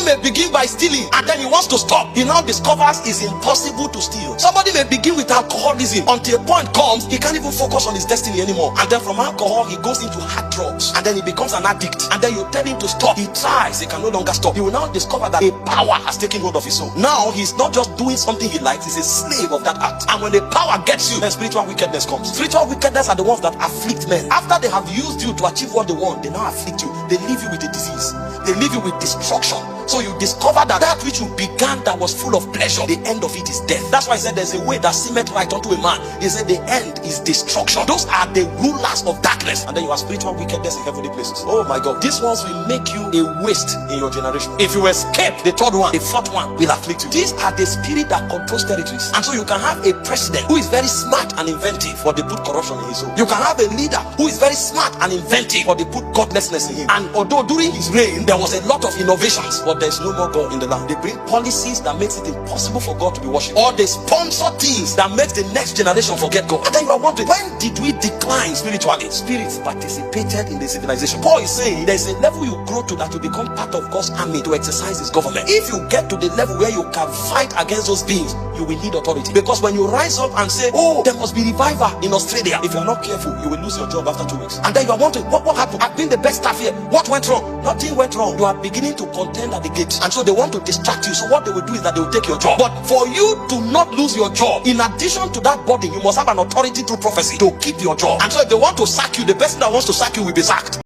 may begin by stealing and then he wants to stop. He now discovers it's impossible to steal. Somebody may begin with alcoholism until a point comes he can't even focus on his destiny anymore. And then from alcohol he goes into hard drugs and then he becomes an addict. And then you tell him to stop. He tries, he can no longer stop. He will now discover that a power has taken hold of his soul. Now he's not just doing something he likes, he's a slave of that act. And when the power gets you, then spiritual wickedness comes. Spiritual wickedness are the ones that afflict men. After they have used you to achieve what they want, they now afflict you. They leave you with a disease. They leave you with destruction. So you discover that that which you began that was full of pleasure, the end of it is death. That's why I said there's a way that seemeth right unto a man. He said the end is destruction. Those are the rulers of darkness. And then you have spiritual wickedness in heavenly places. Oh my God. These ones will make you a waste in your generation. If you escape the third one, the fourth one will afflict you. These are the spirit that controls territories. And so you can have a president who is very smart and inventive, but they put corruption in his soul. You can have a leader who is very smart and inventive, but they put godlessness in him. And although during his reign there was a lot of innovations, but there's no more God in the land. They bring policies that makes it impossible for God to be worshipped, or they sponsor things that makes the next generation forget God. And then you are wondering, when did we decline spiritually? Spirits participated in the civilization. Paul is saying there's a level you grow to that you become part of God's army to exercise his government. If you get to the level where you can fight against those beings, you will need authority. Because when you rise up and say, oh, there must be revival in Australia, if you're not careful, you will lose your job after 2 weeks. And then you are wondering, what happened? I've been the best staff here. What went wrong? Nothing went wrong. You are beginning to contend at the gate. And so they want to distract you. So what they will do is that they will take your job. But for you to not lose your job, in addition to that body, you must have an authority through prophecy to keep your job. And so if they want to sack you, the person that wants to sack you will be sacked.